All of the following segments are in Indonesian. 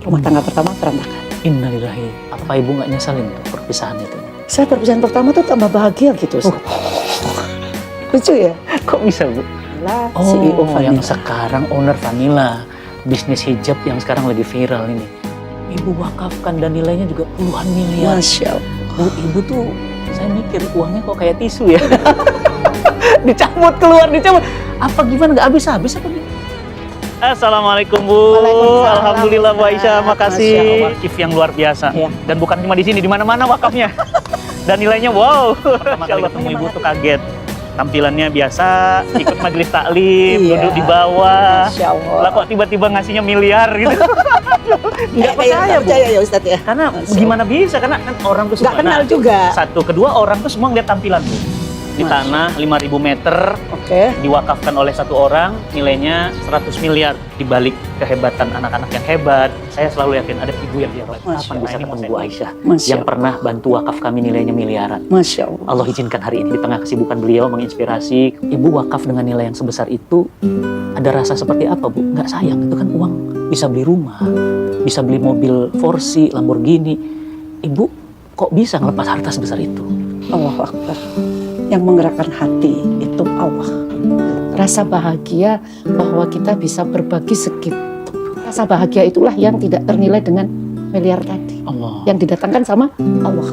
Rumah tangga pertama berantakan. Innalillahi. Apa ibu nggak nyesalin tuh perpisahan itu? Saya perpisahan pertama tuh tambah bahagia gitu. Lucu ya? Kok bisa bu? Lah, Oh, CEO yang Vanilla. sekarang owner Vanilla, bisnis hijab yang sekarang lagi viral ini. Ibu wakafkan dan nilainya juga puluhan miliar. Masya Allah. Bu, ibu tuh, saya mikir uangnya kok kayak tisu ya. Dicabut keluar, dicabut. Apa gimana, nggak habis-habis apa gimana? Assalamualaikum Bu. Waalaikumsalam. Alhamdulillah Bu Aisyah, makasih. Masya Allah. Wakif yang luar biasa. Ya. Dan bukan cuma di sini, di mana-mana wakafnya. Dan nilainya wow. Pertama kali ketemu Ibu tuh kaget. Tampilannya biasa, ikut majelis taklim, Iya. duduk di bawah. Masya Allah. Lah kok tiba-tiba ngasihnya miliar gitu. Nggak percaya nggak Bu. percaya ya Ustadz ya. Karena Masya gimana bisa, karena kan orang tuh Nggak suka. kenal Nah, juga. satu, kedua orang tuh semua ngeliat tampilan Bu. Di Masya. tanah 5.000 meter, Oke. diwakafkan oleh satu orang, nilainya 100 miliar. Di balik kehebatan anak-anak yang hebat, saya selalu yakin ada ibu yang hebat. Masya Kapan bisa Allah. ketemu Bu Aisyah Masya yang pernah bantu wakaf kami nilainya miliaran. Masya Allah. Allah izinkan hari ini di tengah kesibukan beliau menginspirasi. Ibu wakaf dengan nilai yang sebesar itu, ada rasa seperti apa Bu? Nggak sayang, itu kan uang bisa beli rumah, bisa beli mobil Forsi, Lamborghini. Ibu kok bisa ngelepas harta sebesar itu? Allahu Akbar. Yang menggerakkan hati itu Allah. Rasa bahagia bahwa kita bisa berbagi segitu. Rasa bahagia itulah yang tidak ternilai dengan miliar tadi. Allah. Yang didatangkan sama Allah.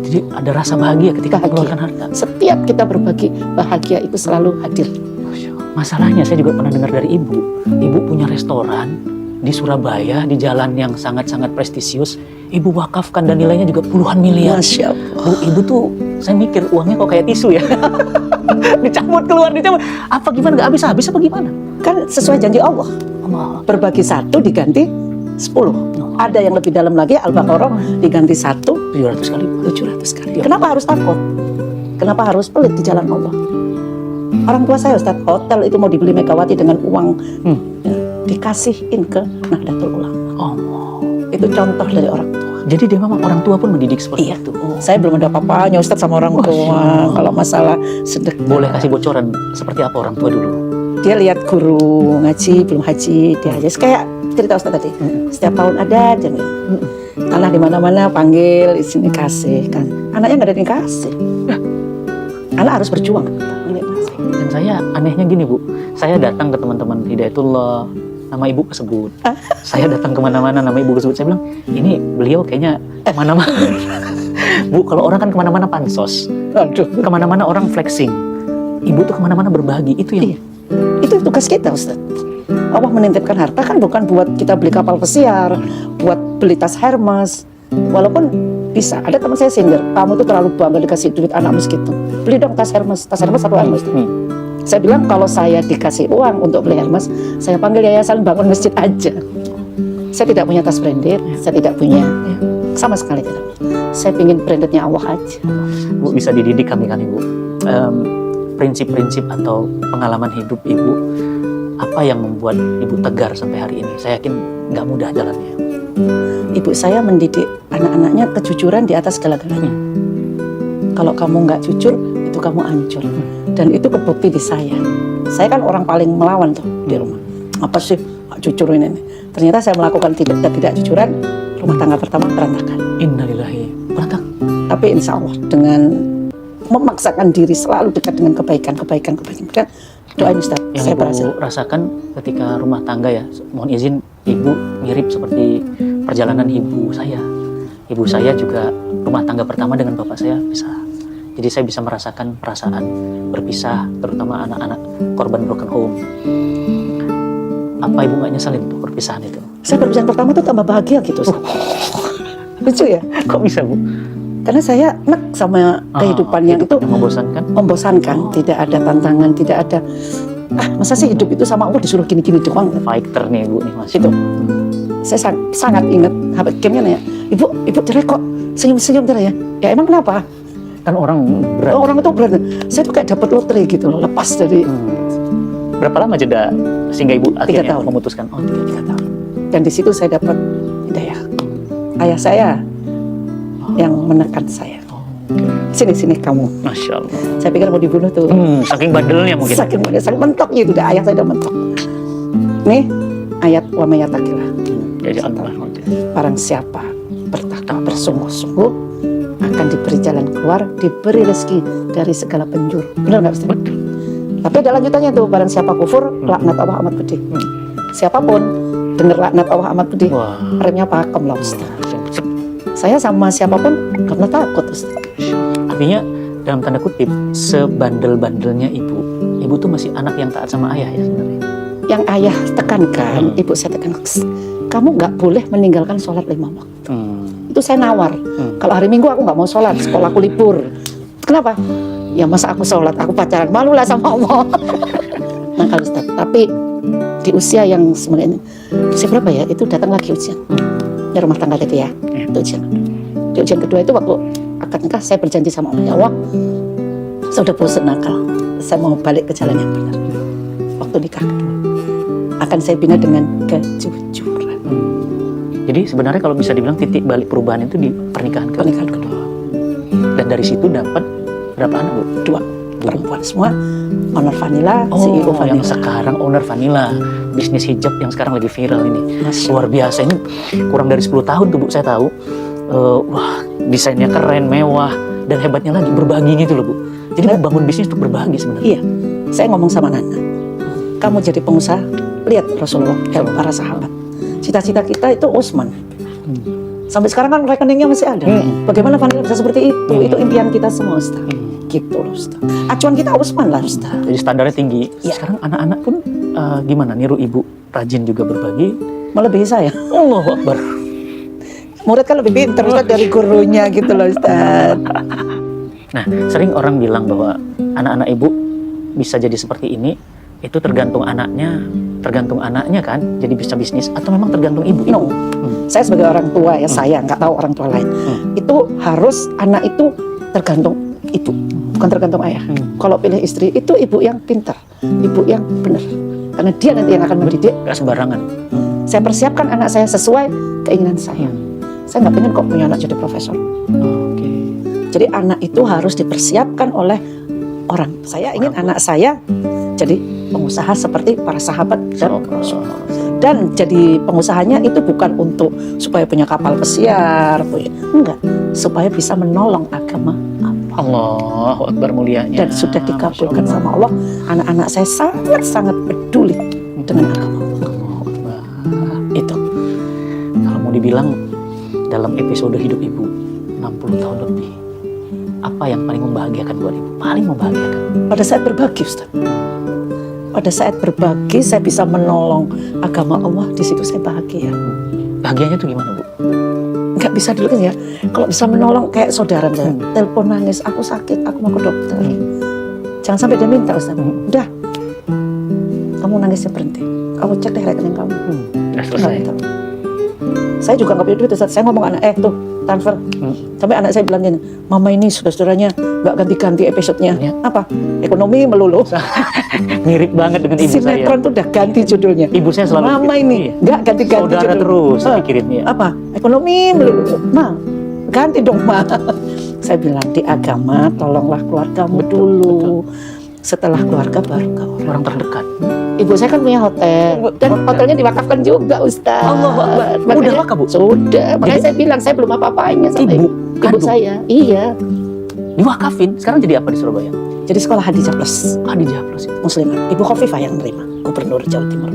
Jadi ada rasa bahagia ketika Bahagia. mengeluarkan harta. Setiap kita berbagi, bahagia itu selalu hadir. Masalahnya saya juga pernah dengar dari ibu. Ibu punya restoran di Surabaya, di jalan yang sangat-sangat prestisius. Ibu wakafkan dan nilainya juga puluhan miliar. Masya Allah. Bu, ibu tuh, saya mikir uangnya kok kayak tisu ya. Dicabut keluar, dicabut. Apa gimana, nggak habis-habis apa gimana? Kan sesuai janji Allah. Allah. Berbagi satu diganti 10. Ada yang lebih dalam lagi, Al-Baqarah diganti 1, 700 kali. 700 kali. Kenapa harus takut? Kenapa harus pelit di jalan Allah? Orang tua saya Ustadz, hotel itu mau dibeli Megawati dengan uang ya, dikasihin ke Nahdlatul Ulama. Allah. Itu contoh dari orang tua. Jadi dia memang orang tua pun mendidik seperti Iya. itu. Saya belum ada apa-apanya Ustadz sama orang Masya tua. Allah. Kalau masalah sedekah, Boleh kasih bocoran seperti apa orang tua dulu? dia lihat guru ngaji belum haji, dia haji. Kayak cerita Ustadz tadi, setiap tahun ada aja nih. Tanah di mana-mana panggil, di sini kasih kan. Anaknya nggak ada yang kasih. Anak harus berjuang. Dan saya anehnya gini Bu, saya datang ke teman-teman Hidayatullah, nama ibu kesebut. Saya datang kemana-mana, nama ibu kesebut. Saya bilang, ini beliau kayaknya kemana-mana. Bu, kalau orang kan kemana-mana pansos, Aduh. kemana-mana orang flexing. Ibu tuh kemana-mana berbagi, itu yang Iya. Itu tugas kita Ustaz. Allah menitipkan harta kan bukan buat kita beli kapal pesiar, buat beli tas Hermes. Walaupun bisa, ada teman saya sindir, kamu tuh terlalu bangga dikasih duit anakmu segitu. Beli dong tas Hermes 1 Hermes. Saya bilang kalau saya dikasih uang untuk beli Hermes, saya panggil yayasan bangun masjid aja. Saya tidak punya tas branded, saya tidak punya, sama sekali tidak. Saya ingin brandednya Allah aja. Bu bisa dididik kami kan Ibu. Prinsip-prinsip atau pengalaman hidup Ibu, apa yang membuat Ibu tegar sampai hari ini? Saya yakin nggak mudah jalannya. Ibu saya mendidik anak-anaknya kejujuran di atas segala-galanya. Kalau kamu nggak jujur, itu kamu hancur. Dan itu kebukti di saya. Saya kan orang paling melawan tuh di rumah. Apa sih nggak jujur ini? Ternyata saya melakukan tidak jujuran, rumah tangga pertama berantakan. Innalillahi. Berantak. Tapi insya Allah dengan memaksakan diri selalu dekat dengan kebaikan. Doain Ustaz, Yang saya Ibu berhasil. rasakan ketika rumah tangga ya, mohon izin Ibu mirip seperti perjalanan ibu saya. Ibu saya juga rumah tangga pertama dengan bapak saya pisah. Jadi saya bisa merasakan perasaan berpisah, terutama anak-anak korban broken home. Apa Ibu nggak nyesalin tuh perpisahan itu? Saya perpisahan pertama tuh tambah bahagia gitu Ustaz. Lucu ya? Kok bisa Bu? Karena saya enak sama kehidupan yang itu yang membosankan. membosankan, tidak ada tantangan, tidak ada masa sih hidup itu sama Allah disuruh gini-gini doang. Fighter nih Bu nih Mas. Itu saya sangat ingat Habib Kimnya nanya, ibu cerai kok senyum-senyum terus ya. Ya emang kenapa? Kan orang berat. Orang itu berat. Saya tuh kayak dapat lotre gitu loh, lepas dari Berapa lama jeda sehingga Ibu 3 akhirnya tahun. memutuskan? Oh 3 tahun. Dan di situ saya dapat hidayah. Ayah saya yang menekan saya. Sini kamu. Masya Allah. Saya pikir mau dibunuh tuh. Saking bandelnya mungkin. Saking mentok gitu, ayah saya udah mentok. Nih ayat wa may yattaqillah. Jadi Saya tahu. Allah. Barang siapa bertakwa bersungguh-sungguh akan diberi jalan keluar, diberi rezeki dari segala penjuru. Benar nggak Ustaz? Betul. Tapi ada lanjutannya tuh, barang siapa kufur, laknat Allah amat pedih. Siapapun dengar laknat Allah amat pedih, Wah. remnya pakem lah Ustaz. Saya sama siapapun karena takut Ustaz. Artinya dalam tanda kutip, sebandel-bandelnya ibu tuh masih anak yang taat sama ayah ya sebenarnya. Yang ayah tekankan, ibu saya tekankan, kamu nggak boleh meninggalkan sholat 5 waktu. Itu saya nawar. Kalau hari Minggu aku nggak mau sholat, sekolahku libur. Kenapa? Ya masa aku sholat, aku pacaran, malu lah sama Allah. Nah kalau Ustaz, tapi di usia yang sebenarnya ini, usia berapa ya? Itu datang lagi ujian. Ini rumah tangga tadi ya, itu ujian. Di ujian kedua itu waktu akad nikah saya berjanji sama Allah, ya Allah, saya udah bosan nakal, saya mau balik ke jalan yang benar. Waktu nikah kedua akan saya bina dengan kejujuran. Jadi sebenarnya kalau bisa dibilang titik balik perubahan itu di pernikahan kedua. Dan dari situ dapat berapa anak Bu? 2 perempuan semua, owner Vanilla, CEO Vanilla. Yang sekarang owner Vanilla, bisnis hijab yang sekarang lagi viral ini. Luar biasa, ini kurang dari 10 tahun tuh Bu, saya tahu. Wah, desainnya keren, mewah, dan hebatnya lagi berbagi gitu loh Bu. Jadi membangun bisnis untuk berbagi sebenarnya. Iya, saya ngomong sama Nana, kamu jadi pengusaha, lihat Rasulullah, para sahabat. Cita-cita kita itu Utsman. Sampai sekarang kan rekeningnya masih ada. Bagaimana Vanilla bisa seperti itu? Itu impian kita semua Ustaz. Gitu loh Ustaz. Acuan kita Utsman lah Ustaz. Jadi standarnya tinggi. Ya. Sekarang anak-anak pun gimana? Niru ibu, rajin juga berbagi. Melebihi saya. Allahu Akbar. Murid kan lebih pintar Ustaz dari gurunya gitu loh Ustaz. Nah, sering orang bilang bahwa anak-anak ibu bisa jadi seperti ini, itu tergantung anaknya kan, jadi bisa bisnis, atau memang tergantung ibu? No, saya sebagai orang tua ya, saya nggak tahu orang tua lain. Itu harus anak itu tergantung ibu, bukan tergantung ayah. Kalau pilih istri itu ibu yang pintar, ibu yang benar, karena dia nanti yang akan mendidik. Gak sembarangan. Saya persiapkan anak saya sesuai keinginan saya. Saya nggak pengen kok punya anak jadi profesor. Oke. Jadi anak itu harus dipersiapkan oleh orang. Saya ingin anak saya jadi pengusaha seperti para sahabat dan Rasulullah. Dan jadi pengusahanya itu bukan untuk supaya punya kapal pesiar, enggak, supaya bisa menolong agama Allah. Allahu Akbar mulianya. Dan sudah dikabulkan sama Allah. Anak-anak saya sangat-sangat peduli dengan agama Allah. Itu. Kalau mau dibilang dalam episode hidup ibu 60 tahun lebih, apa yang paling membahagiakan buat ibu? Paling membahagiakan? Pada saat berbagi Ustaz. Pada saat berbagi saya bisa menolong agama Allah, di situ saya bahagia. Bahagianya tuh gimana Bu? Nggak bisa dulu kan ya, kalau bisa menolong kayak saudara saya, telepon nangis, aku sakit, aku mau ke dokter. Jangan sampai dia minta Ustaz, udah, kamu nangisnya berhenti, kamu cek deh rekening kamu. Udah selesai. Saya juga nggak punya duit Ustaz, saya ngomong anak, tuh transfer. Sampai anak saya bilang gini, mama ini saudara-saudaranya nggak ganti-ganti episodenya. Ya. Apa? Ekonomi melulu. Mirip banget dengan ibu saya. Sinetron tuh udah ganti judulnya. Ibu saya selalu Mama gitu. ini Iya. nggak ganti-ganti Saudara judul. terus pikirinnya. Apa? Ekonomi melulu. Ma, ganti dong Ma. Saya bilang di agama tolonglah keluargamu dulu. Setelah keluarga baru ke Orang terdekat. Ibu saya kan punya hotel dan hotelnya diwakafkan juga Ustaz. Allahu Akbar. Udah wakaf Bu? Sudah. Makanya saya bilang saya belum apa-apanya sama ibu kandung saya. Iya. diwakafin. Sekarang jadi apa di Surabaya? Jadi sekolah Hadijah Plus Hadijah Plus itu. Muslimah. Ibu Khofifah yang menerima, Gubernur Jawa Timur.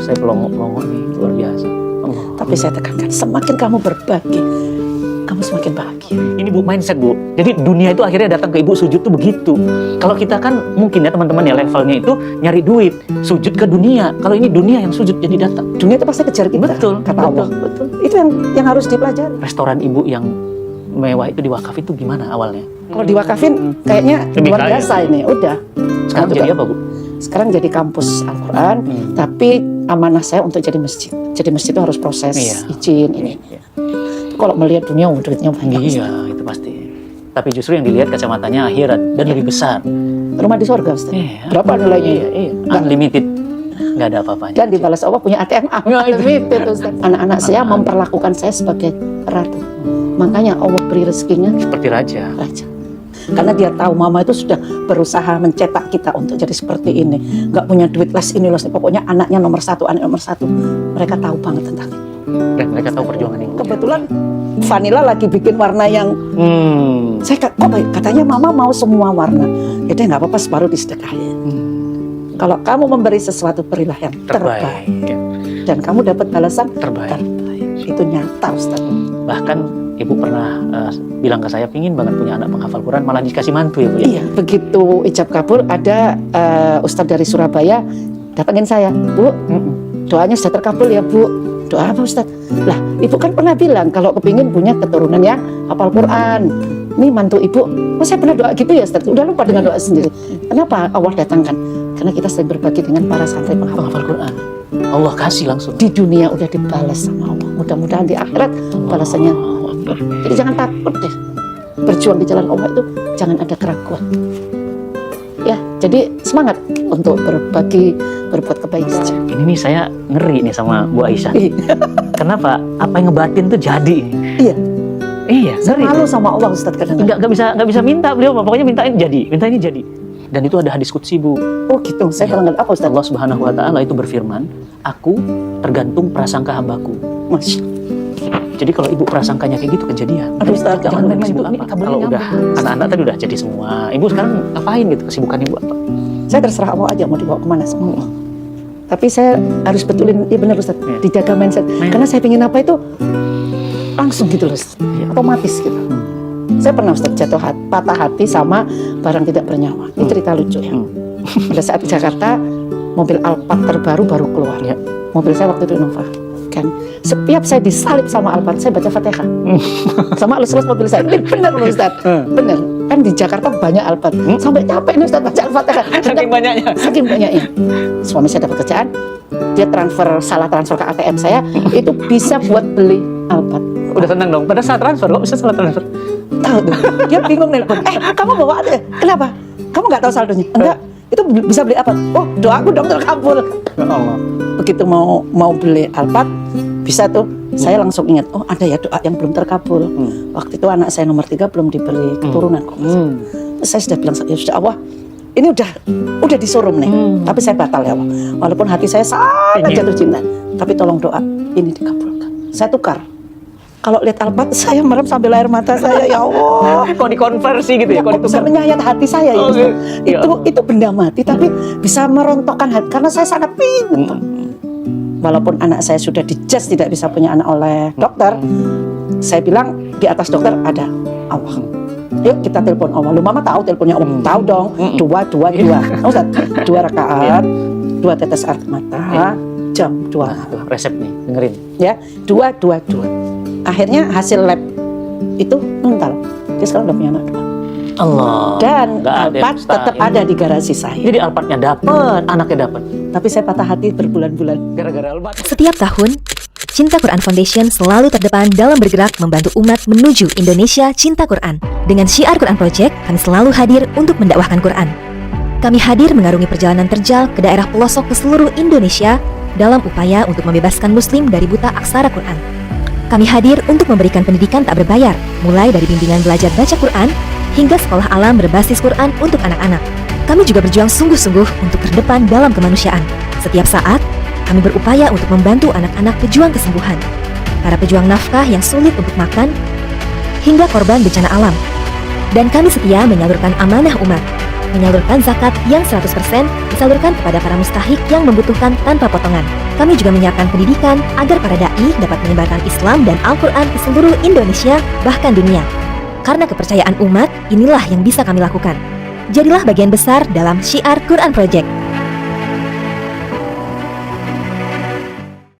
Saya pelongo-pelongo nih, luar biasa. Allah. Tapi saya tekankan, semakin kamu berbagi, kamu semakin bahagia. Ini Bu, mindset Bu. Jadi dunia itu akhirnya datang ke Ibu sujud tuh begitu. Kalau kita kan mungkin ya teman-teman ya levelnya itu nyari duit, sujud ke dunia. Kalau ini dunia yang sujud jadi datang. Dunia itu pasti kejar kita, Betul, kata Allah. betul. Itu yang harus dipelajari. Restoran Ibu yang mewah itu diwakafin itu gimana awalnya? Kalau diwakafin kayaknya Lebih luar kaya. biasa ini, udah. Sekarang Nah, jadi juga. apa Bu? Sekarang jadi kampus Al-Quran, tapi amanah saya untuk jadi masjid. Jadi masjid itu harus proses izin ini. Iya. Kalau melihat dunia, duitnya banyak. Iya, itu pasti. Tapi justru yang dilihat kacamatanya akhirat dan lebih besar. Rumah di surga, Ustaz. Iya. Berapa nilainya? Iya. Unlimited. Nggak ada apa-apanya. Dan dibalas Allah punya ATM unlimited, Ustaz. Anak-anak saya memperlakukan saya sebagai ratu. Makanya Allah beri rezekinya Seperti raja. raja. Karena dia tahu mama itu sudah berusaha mencetak kita untuk jadi seperti ini. Nggak punya duit les ini, les ini. Pokoknya anaknya nomor satu, anak nomor satu. Mereka tahu banget tentang itu. Dan mereka tahu perjuangan ibu. Kebetulan Vanilla lagi bikin warna yang saya katanya mama mau semua warna. Ya deh nggak apa-apa, separuh disedekahin. Kalau kamu memberi sesuatu, berilah yang terbaik. Ya. Dan kamu dapat balasan Terbaik. Itu nyata, Ustaz. Bahkan ibu pernah bilang ke saya, pingin banget punya anak penghafal Quran, malah dikasih mantu ya Bu ya. Iya, begitu ijab kabul ada Ustadz dari Surabaya datangin saya, Bu, doanya sudah terkabul ya Bu. Doa apa Ustadz? Lah, ibu kan pernah bilang kalau kepingin punya keturunan yang hafal Quran. Ini mantu ibu, oh saya pernah doa gitu ya Ustadz, udah lupa dengan doa sendiri. Kenapa Allah datangkan? Karena kita sering berbagi dengan para santri penghafal Quran. Allah kasih langsung. Di dunia udah dibalas sama Allah. Mudah-mudahan di akhirat balasannya. Jadi jangan takut deh. Berjuang di jalan Allah itu jangan ada keraguan. Ya, jadi semangat untuk berbagi, berbuat kebaikan. Ini nih saya ngeri nih sama Bu Aisyah. Kenapa? Apa yang ngebatin tuh jadi. Iya. Iya, Saya malu sama Allah Ustadz kadang-kadang. Nggak bisa minta beliau, pokoknya minta ini jadi. Dan itu ada hadis qudsi Bu. Oh gitu, saya kadang-kadang apa Ustadz? Allah Subhanahu wa taala itu berfirman, "Aku tergantung prasangka hambaku." Masya. Jadi kalau ibu prasangkanya kayak gitu kejadian. Aduh Ustadz, jangan main-main sibuk Bu, ini apa? kabelnya Kalau udah nyambung. anak-anak tadi udah jadi semua. Ibu sekarang ngapain gitu? Kesibukan ibu apa? Saya terserah Allah aja mau dibawa kemana sama Allah. Tapi saya harus betulin, iya benar Ustadz, Iya. dijaga mindset. Karena saya ingin apa itu langsung gitu loh, Ustadz. Otomatis gitu. Saya pernah Ustadz jatuh hati, patah hati sama barang tidak bernyawa. Ini cerita lucu ya. Pada saat di Jakarta, mobil Alphard terbaru baru keluar. Ya. Mobil saya waktu itu Innova. Kan, setiap saya disalib sama Alphard, saya baca Fatihah. Sama halus mobil saya. Ini benar loh Ustadz. Benar. Kan di Jakarta banyak Alphard. Sampai capek nih Ustadz baca Al-Fatihah. Saking banyaknya. Saking banyaknya. Suami saya dapat kerjaan, dia salah transfer ke ATM saya, itu bisa buat beli Alphard. Udah tenang dong. Pada saat transfer kok bisa salah transfer? Tahu tuh. Dia bingung nelpon. Kamu bawa ada? Kenapa? Kamu nggak tahu saldonya? Enggak. Itu bisa beli apa? Oh, doaku dong terkabul. Ya Allah. Begitu mau beli Alphard, bisa tuh. Saya langsung ingat, oh ada ya doa yang belum terkabul. Waktu itu anak saya nomor 3 belum diberi keturunan kok. Terus saya sudah bilang, ya sudah Allah, ini udah disuruh nih. Tapi saya batal ya Allah. Walaupun hati saya sangat jatuh cinta, tapi tolong doa ini dikabulkan. Saya tukar. Kalau lihat Alphard, saya merem sambil air mata saya, ya Allah. Kok dikonversi gitu ya? Kok bisa menyayat hati saya ya, Ustaz? Itu benda mati, tapi bisa merontokkan hati karena saya sangat pingin. Walaupun anak saya sudah dijudge tidak bisa punya anak oleh dokter, saya bilang di atas dokter ada Allah. Yuk kita telepon Allah. Lu mama tahu teleponnya Allah? Tahu dong. 2. Ustaz, 2 rakaat, 2 tetes air mata, jam 2. Tuh, resep nih, dengerin. Ya, 2. Akhirnya hasil lab itu mental. Dia sekarang udah punya anak 2. Allah. Dan Nggak ada yang Alphard mustahil. tetap ada di garasi saya. Jadi Alphardnya dapet, anaknya dapet. Tapi saya patah hati berbulan-bulan. Gara-gara Alphard. Setiap tahun, Cinta Quran Foundation selalu terdepan dalam bergerak membantu umat menuju Indonesia Cinta Quran. Dengan Syiar Quran Project, kami selalu hadir untuk mendakwahkan Quran. Kami hadir mengarungi perjalanan terjal ke daerah pelosok ke seluruh Indonesia dalam upaya untuk membebaskan Muslim dari buta aksara Quran. Kami hadir untuk memberikan pendidikan tak berbayar, mulai dari bimbingan belajar baca Quran hingga sekolah alam berbasis Quran untuk anak-anak. Kami juga berjuang sungguh-sungguh untuk terdepan dalam kemanusiaan. Setiap saat, kami berupaya untuk membantu anak-anak pejuang kesembuhan, para pejuang nafkah yang sulit untuk makan, hingga korban bencana alam. Dan kami setia menyalurkan amanah umat, menyalurkan zakat yang 100% disalurkan kepada para mustahik yang membutuhkan tanpa potongan. Kami juga menyiapkan pendidikan agar para da'i dapat menyebarkan Islam dan Al-Quran ke seluruh Indonesia, bahkan dunia. Karena kepercayaan umat, inilah yang bisa kami lakukan. Jadilah bagian besar dalam Syiar Quran Project.